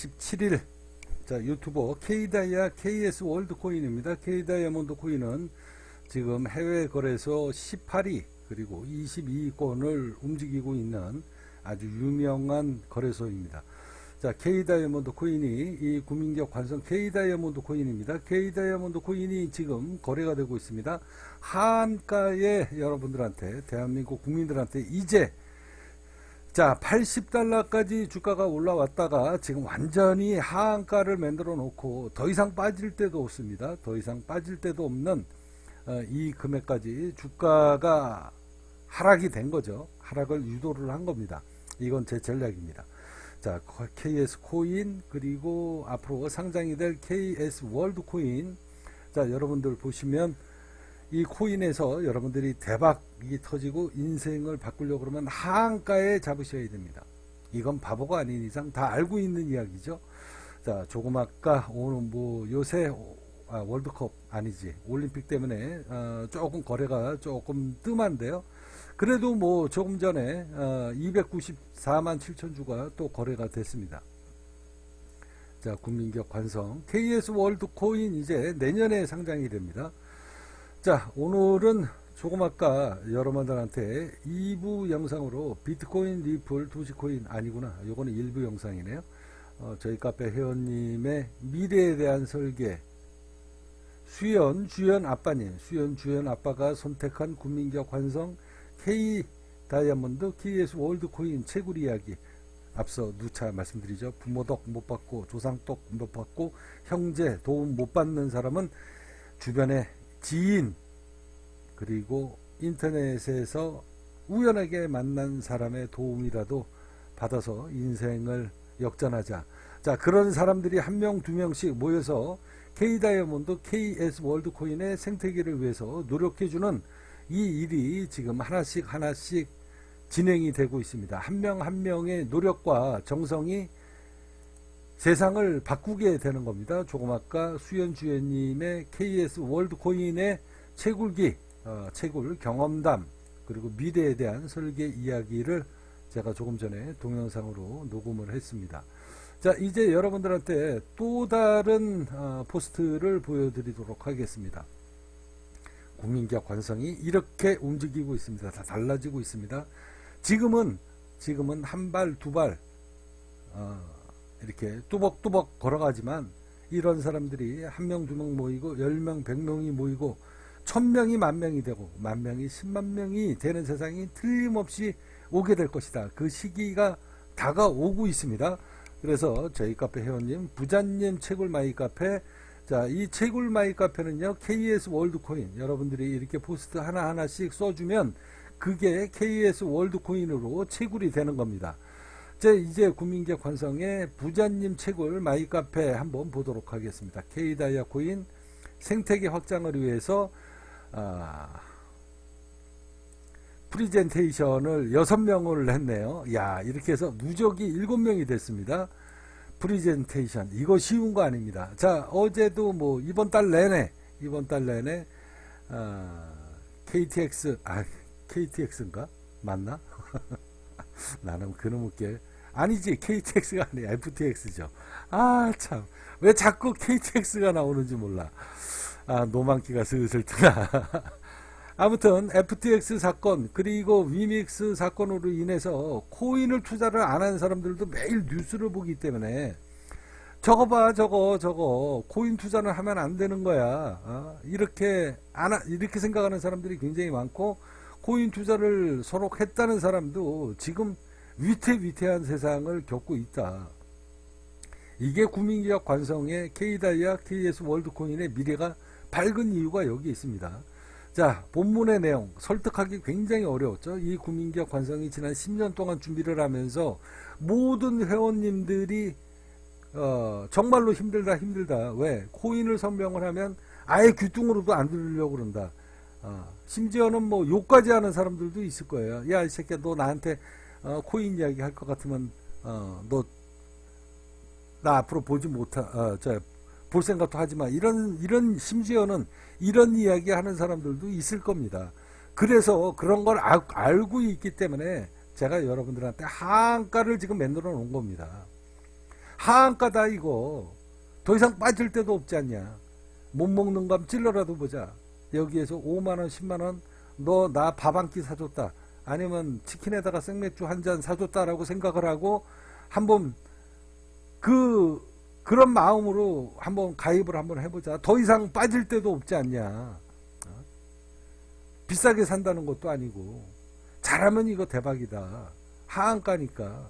27일 자 유튜버 K다이아 KS 월드코인입니다. K다이아몬드 코인은 지금 해외 거래소 18위 그리고 22위권을 움직이고 있는 아주 유명한 거래소입니다. 자, K다이아몬드 코인이 이 구민격 관성 K다이아몬드 코인입니다. K다이아몬드 코인이 지금 거래가 되고 있습니다. 하한가에 여러분들한테 대한민국 국민들한테 이제 자 80달러까지 주가가 올라왔다가 지금 완전히 하한가를 만들어 놓고 더 이상 빠질 때도 없습니다. 더 이상 빠질 때도 없는 이 금액까지 주가가 하락이 된 거죠. 하락을 유도를 한 겁니다. 이건 제 전략입니다. 자, KS 코인 그리고 앞으로 상장이 될 KS 월드 코인. 자, 여러분들 보시면 이 코인에서 여러분들이 대박이 터지고 인생을 바꾸려고 그러면 하한가에 잡으셔야 됩니다. 이건 바보가 아닌 이상 다 알고 있는 이야기죠. 자, 조금 아까 오늘 뭐 요새 월드컵 아니지 올림픽 때문에 조금 거래가 조금 뜸한데요. 그래도 뭐 조금 전에 294만 7천 주가 또 거래가 됐습니다. 자, 국민격 관성 KS 월드 코인 이제 내년에 상장이 됩니다. 자, 오늘은 조금 아까 여러분들한테 2부 영상으로 비트코인, 리플, 도지코인 아니구나. 요거는 1부 영상이네요. 저희 카페 회원님의 미래에 대한 설계 수연 주연 아빠가 선택한 국민격 관성 K 다이아몬드 KS 월드 코인 채굴 이야기 앞서 누차 말씀드리죠. 부모 덕 못 받고 조상 덕 못 받고 형제 도움 못 받는 사람은 주변에 지인 그리고 인터넷에서 우연하게 만난 사람의 도움이라도 받아서 인생을 역전하자. 자, 그런 사람들이 한 명, 두 명씩 모여서 K다이아몬드 KS 월드코인의 생태계를 위해서 노력해주는 이 일이 지금 하나씩 진행이 되고 있습니다. 한 명 한 명의 노력과 정성이 세상을 바꾸게 되는 겁니다. 조금 아까 수연 주연님의 KS 월드코인의 채굴기, 채굴 경험담 그리고 미래에 대한 설계 이야기를 제가 조금 전에 동영상으로 녹음을 했습니다. 자, 이제 여러분들한테 또 다른 포스트를 보여드리도록 하겠습니다. 국민격 관성이 이렇게 움직이고 있습니다. 다 달라지고 있습니다. 지금은 한 발, 두 발 이렇게 뚜벅뚜벅 걸어가지만 이런 사람들이 한 명, 두 명 모이고 10명, 100명이 모이고 1000명이 10,000명이 되고 10,000명이 10만 명이 되는 세상이 틀림없이 오게 될 것이다. 그 시기가 다가오고 있습니다. 그래서 저희 카페 회원님 부자님 채굴 마이 카페, 자, 이 채굴 마이 카페는요 KS 월드코인 여러분들이 이렇게 포스트 하나하나씩 써주면 그게 KS 월드코인으로 채굴이 되는 겁니다. 자, 이제 국민격 관성의 부자님 채굴 마이 카페 한번 보도록 하겠습니다. K다이아 코인 생태계 확장을 위해서 프리젠테이션을 6명을 했네요. 야, 이렇게 해서 누적이 7명이 됐습니다. 프리젠테이션 이거 쉬운 거 아닙니다. 자, 어제도 뭐 이번 달 내내 KTX인가? 맞나? 나는 그놈의 게 아니지, KTX가 아니라 FTX죠. 아, 참. 왜 자꾸 KTX가 나오는지 몰라. 노만기가 슬슬 드나. 아무튼 FTX 사건 그리고 위믹스 사건으로 인해서 코인을 투자를 안 하는 사람들도 매일 뉴스를 보기 때문에 저거 봐, 저거 코인 투자는 하면 안 되는 거야. 이렇게 생각하는 사람들이 굉장히 많고 코인 투자를 서로 했다는 사람도 지금 위태위태한 세상을 겪고 있다. 이게 국민기업 관성의 K다이아 KS 월드코인의 미래가 밝은 이유가 여기 있습니다. 자, 본문의 내용 설득하기 굉장히 어려웠죠. 이 국민기업 관성이 지난 10년 동안 준비를 하면서 모든 회원님들이 정말로 힘들다. 왜? 코인을 설명을 하면 아예 귀뚱으로도 안 들으려고 그런다. 심지어는 뭐 욕까지 하는 사람들도 있을 거예요. 야, 이 새끼야, 너 나한테 코인 이야기 할 것 같으면 너 나 앞으로 보지 볼 생각도 하지 마. 이런 심지어는 이런 이야기 하는 사람들도 있을 겁니다. 그래서 그런 걸 알고 있기 때문에 제가 여러분들한테 하한가를 지금 만들어 놓은 겁니다. 하한가다 이거. 더 이상 빠질 데도 없지 않냐. 못 먹는 감 찔러라도 보자. 여기에서 5만원 10만원 너 나 밥 한 끼 사줬다, 아니면 치킨에다가 생맥주 한 잔 사줬다라고 생각을 하고 한번 그런 마음으로 한번 가입을 한번 해보자. 더 이상 빠질 데도 없지 않냐. 비싸게 산다는 것도 아니고 잘하면 이거 대박이다. 하한가니까.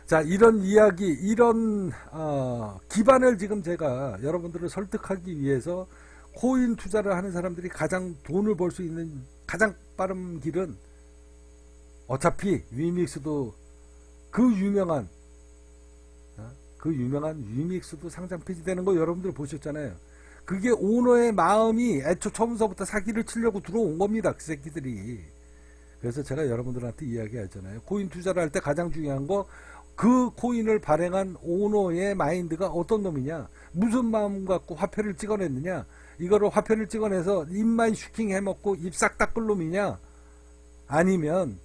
자, 이런 이야기, 이런 기반을 지금 제가 여러분들을 설득하기 위해서, 코인 투자를 하는 사람들이 가장 돈을 벌 수 있는 가장 빠른 길은, 어차피 위믹스도 그 유명한 위믹스도 상장 폐지되는 거 여러분들 보셨잖아요. 그게 오너의 마음이 애초 처음서부터 사기를 치려고 들어온 겁니다, 그 새끼들이. 그래서 제가 여러분들한테 이야기하잖아요. 코인 투자를 할 때 가장 중요한 거, 그 코인을 발행한 오너의 마인드가 어떤 놈이냐, 무슨 마음 갖고 화폐를 찍어냈느냐, 이거를 화폐를 찍어내서 입만 슈킹 해먹고 입 싹 닦을 놈이냐, 아니면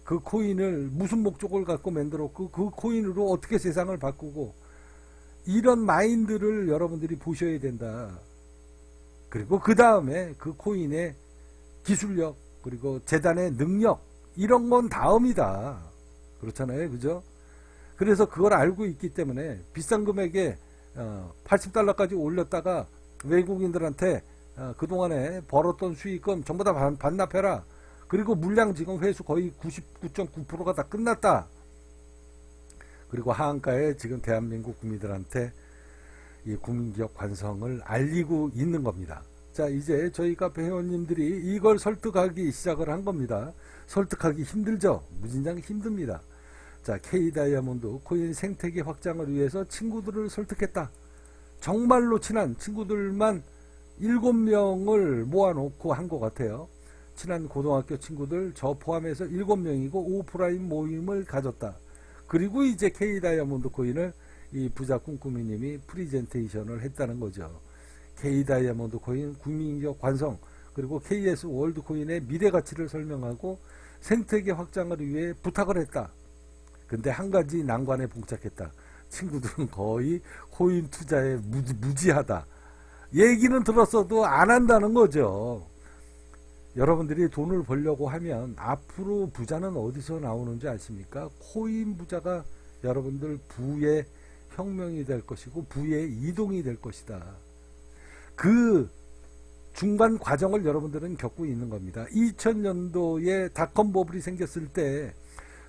그 코인을 무슨 목적을 갖고 만들었고 그 코인으로 어떻게 세상을 바꾸고, 이런 마인드를 여러분들이 보셔야 된다. 그리고 그 다음에 그 코인의 기술력, 그리고 재단의 능력, 이런 건 다음이다. 그렇잖아요, 그죠? 그래서 그걸 알고 있기 때문에 비싼 금액에 $80까지 올렸다가 외국인들한테 그동안에 벌었던 수익금 전부 다 반납해라. 그리고 물량 지금 회수 거의 99.9%가 다 끝났다. 그리고 하한가에 지금 대한민국 국민들한테 이 국민기업 관성을 알리고 있는 겁니다. 자, 이제 저희 카페 회원님들이 이걸 설득하기 시작을 한 겁니다. 설득하기 힘들죠? 무진장 힘듭니다. 자, K다이아몬드 코인 생태계 확장을 위해서 친구들을 설득했다. 정말로 친한 친구들만 7명을 모아놓고 한 것 같아요. 친한 고등학교 친구들 저 포함해서 7명이고 오프라인 모임을 가졌다. 그리고 이제 K다이아몬드 코인을 이 부자 꿈꾸미님이 프리젠테이션을 했다는 거죠. K다이아몬드 코인 국민기업 관성, 그리고 KS 월드 코인의 미래 가치를 설명하고 생태계 확장을 위해 부탁을 했다. 근데 한 가지 난관에 봉착했다. 친구들은 거의 코인 투자에 무지하다. 얘기는 들었어도 안 한다는 거죠. 여러분들이 돈을 벌려고 하면 앞으로 부자는 어디서 나오는지 아십니까? 코인 부자가 여러분들 부의 혁명이 될 것이고 부의 이동이 될 것이다. 그 중간 과정을 여러분들은 겪고 있는 겁니다. 2000년도에 닷컴 버블이 생겼을 때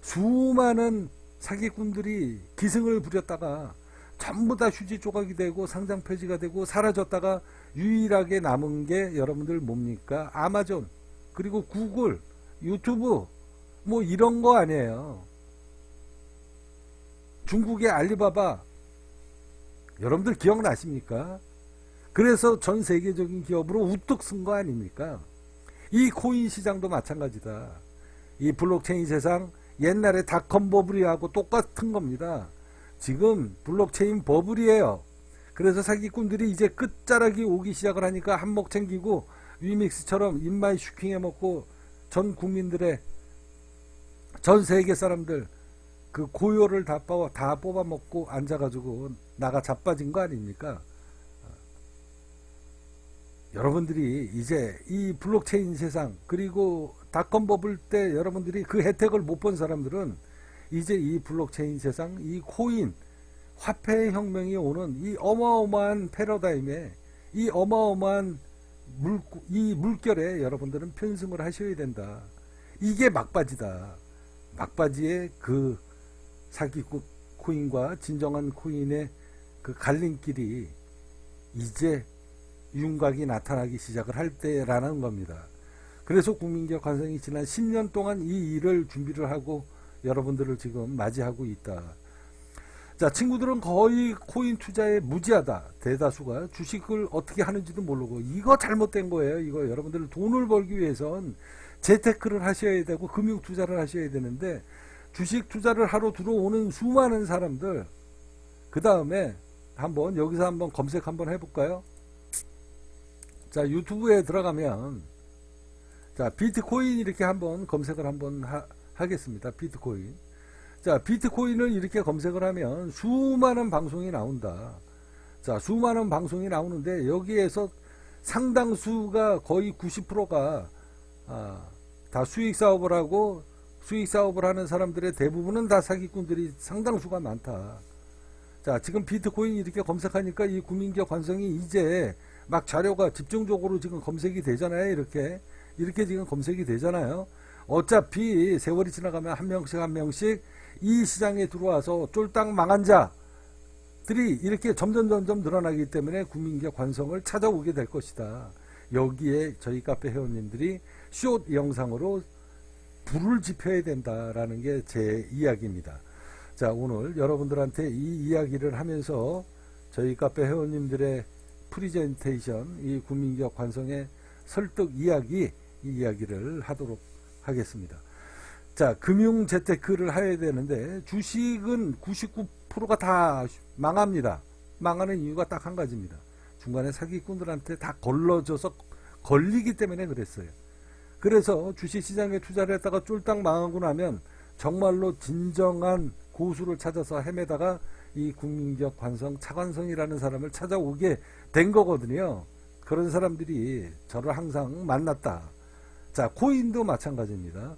수많은 사기꾼들이 기승을 부렸다가 전부 다 휴지 조각이 되고 상장 폐지가 되고 사라졌다가 유일하게 남은 게 여러분들 뭡니까? 아마존, 그리고 구글, 유튜브, 뭐 이런 거 아니에요. 중국의 알리바바, 여러분들 기억나십니까? 그래서 전 세계적인 기업으로 우뚝 쓴 거 아닙니까? 이 코인 시장도 마찬가지다. 이 블록체인 세상, 옛날에 닷컴 버블이하고 똑같은 겁니다. 지금 블록체인 버블이에요. 그래서 사기꾼들이 이제 끝자락이 오기 시작을 하니까 한몫 챙기고 위믹스처럼 입마이 슈킹해 먹고 전 국민들의, 전 세계 사람들 그 고요를 다 뽑아 먹고 앉아가지고 나가 자빠진 거 아닙니까? 여러분들이 이제 이 블록체인 세상, 그리고 닷컴 버블 때 여러분들이 그 혜택을 못 본 사람들은 이제 이 블록체인 세상, 이 코인 화폐 혁명이 오는 이 어마어마한 패러다임에, 이 어마어마한 이 물결에 여러분들은 편승을 하셔야 된다. 이게 막바지다. 막바지의 그 사기 코인과 진정한 코인의 그 갈림길이 이제 윤곽이 나타나기 시작을 할 때라는 겁니다. 그래서 국민기업 관성이 지난 10년 동안 이 일을 준비를 하고 여러분들을 지금 맞이하고 있다. 자, 친구들은 거의 코인 투자에 무지하다. 대다수가 주식을 어떻게 하는지도 모르고, 이거 잘못된 거예요. 이거 여러분들 돈을 벌기 위해선 재테크를 하셔야 되고 금융 투자를 하셔야 되는데, 주식 투자를 하러 들어오는 수많은 사람들, 그 다음에 한번 여기서 한번 검색 한번 해볼까요? 자, 유튜브에 들어가면, 자, 비트코인 이렇게 한번 검색을 한번 하겠습니다. 비트코인. 자, 비트코인을 이렇게 검색을 하면 수많은 방송이 나온다. 자, 수많은 방송이 나오는데 여기에서 상당수가 거의 90%가 다 수익 사업을 하고 수익 사업을 하는 사람들의 대부분은 다 사기꾼들이 상당수가 많다. 자, 지금 비트코인 이렇게 검색하니까 이 국민기업 관성이 이제 막 자료가 집중적으로 지금 검색이 되잖아요. 이렇게 지금 검색이 되잖아요. 어차피 세월이 지나가면 한 명씩 한 명씩 이 시장에 들어와서 쫄딱 망한 자들이 이렇게 점점 늘어나기 때문에 국민기업 관성을 찾아오게 될 것이다. 여기에 저희 카페 회원님들이 숏 영상으로 불을 지펴야 된다라는 게 제 이야기입니다. 자, 오늘 여러분들한테 이 이야기를 하면서 저희 카페 회원님들의 프리젠테이션, 이 국민기업 관성의 설득 이야기, 이 이야기를 하도록 하겠습니다. 자, 금융 재테크를 해야 되는데 주식은 99%가 다 망합니다. 망하는 이유가 딱 한 가지입니다. 중간에 사기꾼들한테 다 걸러져서 걸리기 때문에 그랬어요. 그래서 주식시장에 투자를 했다가 쫄딱 망하고 나면 정말로 진정한 고수를 찾아서 헤매다가 이 국민기업 관성, 차관성이라는 사람을 찾아오게 된 거거든요. 그런 사람들이 저를 항상 만났다. 자, 코인도 마찬가지입니다.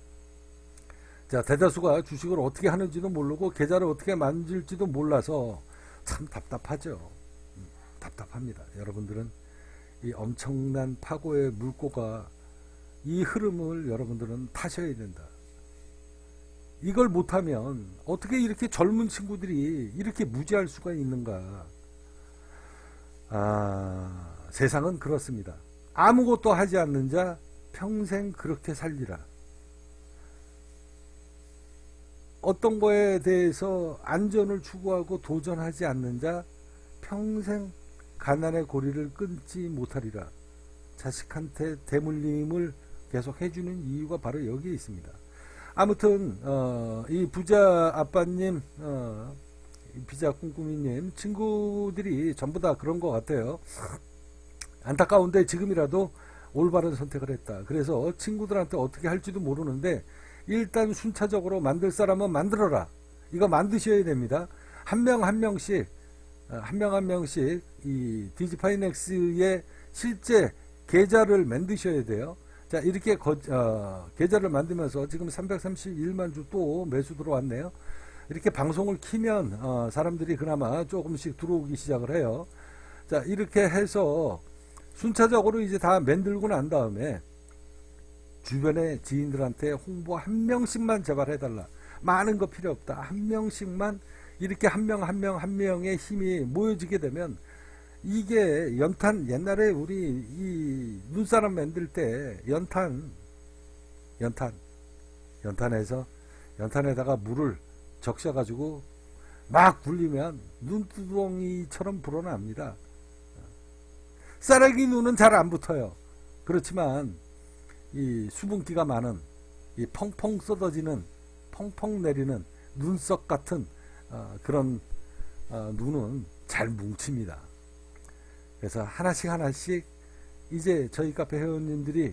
자, 대다수가 주식을 어떻게 하는지도 모르고 계좌를 어떻게 만질지도 몰라서 참 답답하죠. 답답합니다. 여러분들은 이 엄청난 파고의 물꼬가 이 흐름을 여러분들은 타셔야 된다. 이걸 못하면 어떻게 이렇게 젊은 친구들이 이렇게 무지할 수가 있는가. 세상은 그렇습니다. 아무것도 하지 않는 자 평생 그렇게 살리라. 어떤 거에 대해서 안전을 추구하고 도전하지 않는 자 평생 가난의 고리를 끊지 못하리라. 자식한테 대물림을 계속 해주는 이유가 바로 여기에 있습니다. 아무튼 이 부자 아빠님, 비자 꿈꾸미님 친구들이 전부 다 그런 것 같아요. 안타까운데 지금이라도 올바른 선택을 했다. 그래서 친구들한테 어떻게 할지도 모르는데 일단 순차적으로 만들 사람은 만들어라. 이거 만드셔야 됩니다. 한 명 한 명씩 이 디지파이넥스의 실제 계좌를 만드셔야 돼요. 자, 이렇게 계좌를 만들면서 지금 331만 주 또 매수 들어왔네요. 이렇게 방송을 키면 사람들이 그나마 조금씩 들어오기 시작을 해요. 자, 이렇게 해서 순차적으로 이제 다 만들고 난 다음에 주변의 지인들한테 홍보 한 명씩만 제발 해달라. 많은 거 필요 없다. 한 명씩만 이렇게 한 명의 힘이 모여지게 되면 이게 연탄, 옛날에 우리 이 눈사람 만들 때 연탄에다가 물을 적셔가지고 막 굴리면 눈두덩이처럼 불어납니다. 쌀알기 눈은 잘 안 붙어요. 그렇지만 이 수분기가 많은 이 펑펑 쏟아지는 펑펑 내리는 눈썹 같은 그런 눈은 잘 뭉칩니다. 그래서 하나씩 이제 저희 카페 회원님들이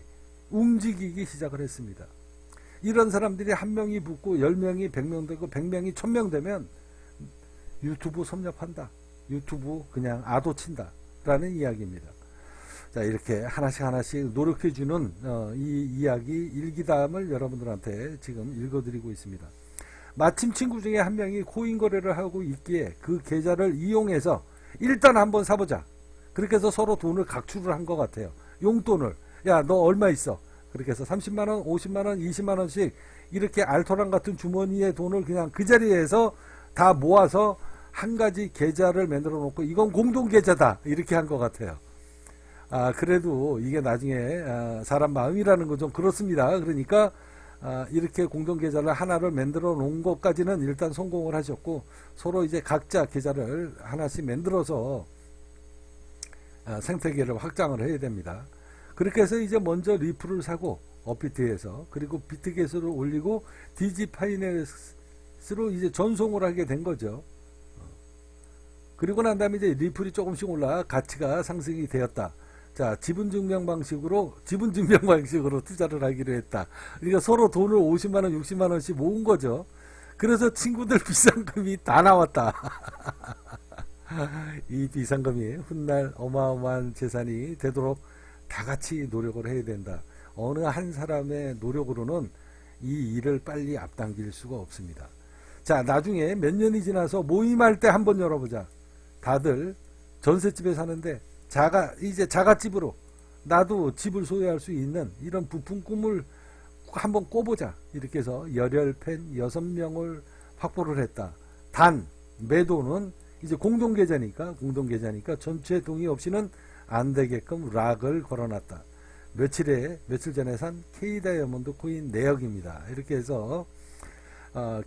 움직이기 시작을 했습니다. 이런 사람들이 한 명이 붙고 10명이 100명 되고 100명이 1000명 되면 유튜브 섭렵한다. 유튜브 그냥 아도 친다. 라는 이야기입니다. 자, 이렇게 하나씩 노력해주는 이 이야기 일기담을 여러분들한테 지금 읽어드리고 있습니다. 마침 친구 중에 한 명이 코인 거래를 하고 있기에 그 계좌를 이용해서 일단 한번 사보자. 그렇게 해서 서로 돈을 각출을 한 것 같아요. 용돈을. 야, 너 얼마 있어? 그렇게 해서 30만원, 50만원, 20만원씩 이렇게 알토란 같은 주머니에 돈을 그냥 그 자리에서 다 모아서 한 가지 계좌를 만들어 놓고 이건 공동 계좌다. 이렇게 한 것 같아요. 그래도 이게 나중에 사람 마음이라는 건 좀 그렇습니다. 그러니까 이렇게 공동 계좌를 하나를 만들어 놓은 것까지는 일단 성공을 하셨고 서로 이제 각자 계좌를 하나씩 만들어서 생태계를 확장을 해야 됩니다. 그렇게 해서 이제 먼저 리플을 사고 업비트에서 그리고 비트겟으로 올리고 디지파이낸스로 이제 전송을 하게 된 거죠. 그리고 난 다음에 이제 리플이 조금씩 올라 가치가 상승이 되었다. 자, 지분증명 방식으로 투자를 하기로 했다. 그러니까 서로 돈을 50만원, 60만원씩 모은 거죠. 그래서 친구들 비상금이 다 나왔다. 이 비상금이 훗날 어마어마한 재산이 되도록 다 같이 노력을 해야 된다. 어느 한 사람의 노력으로는 이 일을 빨리 앞당길 수가 없습니다. 자, 나중에 몇 년이 지나서 모임할 때 한번 열어보자. 다들 전셋집에 사는데 이제 자가집으로 나도 집을 소유할 수 있는 이런 부푼 꿈을 한번 꿔보자. 이렇게 해서 열혈팬 6명을 확보를 했다. 단 매도는 이제 공동계좌니까 전체 동의 없이는 안 되게끔 락을 걸어놨다. 며칠 전에 산 K다이아몬드 코인 내역입니다. 이렇게 해서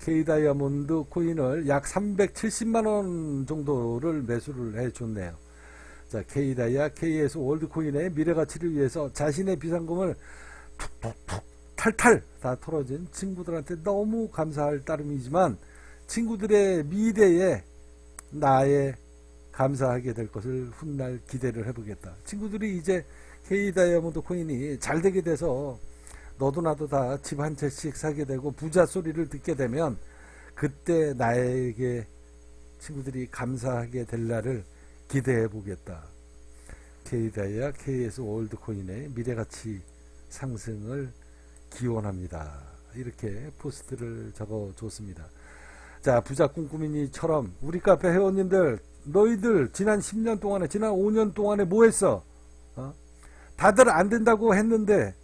K다이아몬드 코인을 약 370만원 정도를 매수를 해줬네요. 자, K다이아 KS 월드코인의 미래가치를 위해서 자신의 비상금을 툭툭툭 탈탈 다 털어진 친구들한테 너무 감사할 따름이지만 친구들의 미래에 나의 감사하게 될 것을 훗날 기대를 해보겠다. 친구들이 이제 K다이아몬드 코인이 잘 되게 돼서 너도 나도 다 집 한 채씩 사게 되고 부자 소리를 듣게 되면 그때 나에게 친구들이 감사하게 될 날을 기대해 보겠다. K다이아 KS 월드코인의 미래가치 상승을 기원합니다. 이렇게 포스트를 적어줬습니다. 자, 부자 꿈꾸미니처럼 우리 카페 회원님들 너희들 지난 10년 동안에 지난 5년 동안에 뭐 했어? 다들 안 된다고 했는데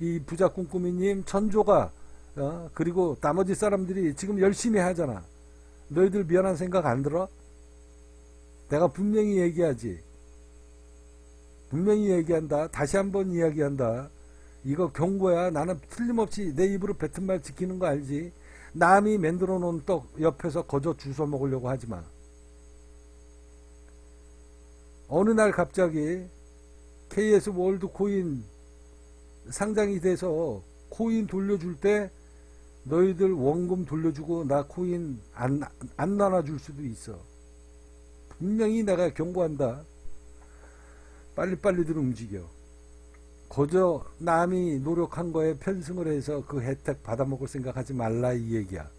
이 부자 꿈꾸미님 천조가 그리고 나머지 사람들이 지금 열심히 하잖아. 너희들 미안한 생각 안 들어? 내가 분명히 얘기하지. 분명히 얘기한다. 다시 한번 이야기한다. 이거 경고야. 나는 틀림없이 내 입으로 뱉은 말 지키는 거 알지? 남이 만들어 놓은 떡 옆에서 거저 주워 먹으려고 하지 마. 어느 날 갑자기 KS 월드 코인 상장이 돼서 코인 돌려줄 때 너희들 원금 돌려주고 나 코인 안 나눠줄 수도 있어. 분명히 내가 경고한다. 빨리빨리들 움직여. 거저 남이 노력한 거에 편승을 해서 그 혜택 받아먹을 생각하지 말라 이 얘기야.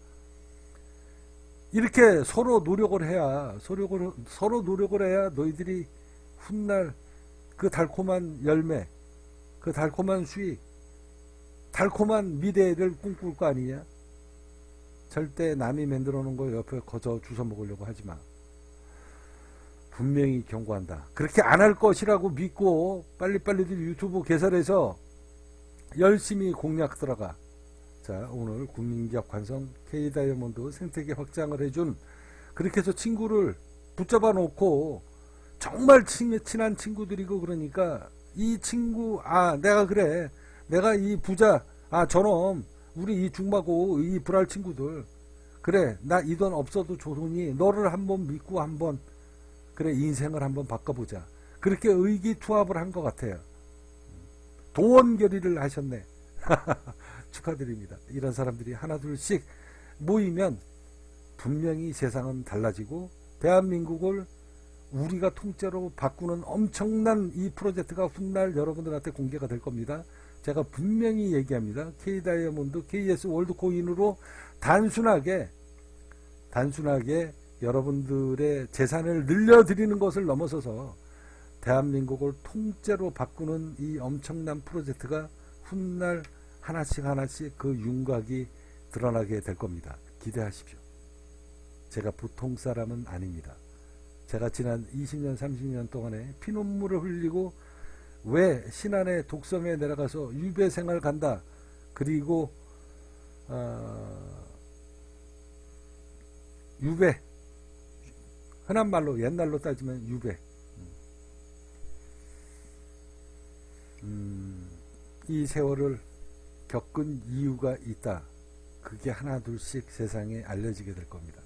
이렇게 서로 노력을 해야 서로 노력을 해야 너희들이 훗날 그 달콤한 열매, 그 달콤한 수익, 달콤한 미래를 꿈꿀 거 아니냐? 절대 남이 만들어 놓은 거 옆에 거저 주워 먹으려고 하지 마. 분명히 경고한다. 그렇게 안 할 것이라고 믿고 빨리빨리들 유튜브 개설해서 열심히 공략 들어가. 자, 오늘 국민기업 관성 K다이아몬드 생태계 확장을 해준, 그렇게 해서 친구를 붙잡아 놓고 정말 친한 친구들이고, 그러니까 이 친구, 내가 그래, 내가 이 부자, 저놈 우리 이 중마고 이 불알 친구들, 그래 나 이 돈 없어도 좋으니 너를 한번 믿고 한번 그래 인생을 한번 바꿔보자. 그렇게 의기투합을 한 것 같아요. 도원결의를 하셨네. 축하드립니다. 이런 사람들이 하나둘씩 모이면 분명히 세상은 달라지고 대한민국을 우리가 통째로 바꾸는 엄청난 이 프로젝트가 훗날 여러분들한테 공개가 될 겁니다. 제가 분명히 얘기합니다. K다이아몬드 KS 월드코인으로 단순하게 여러분들의 재산을 늘려드리는 것을 넘어서서 대한민국을 통째로 바꾸는 이 엄청난 프로젝트가 훗날 하나씩 그 윤곽이 드러나게 될 겁니다. 기대하십시오. 제가 보통 사람은 아닙니다. 제가 지난 20년 30년 동안에 피눈물을 흘리고 왜 신안의 독섬에 내려가서 유배 생활 간다. 그리고 유배, 흔한 말로 옛날로 따지면 유배. 이 세월을 겪은 이유가 있다. 그게 하나 둘씩 세상에 알려지게 될 겁니다.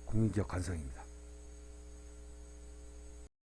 국민기업 관성입니다.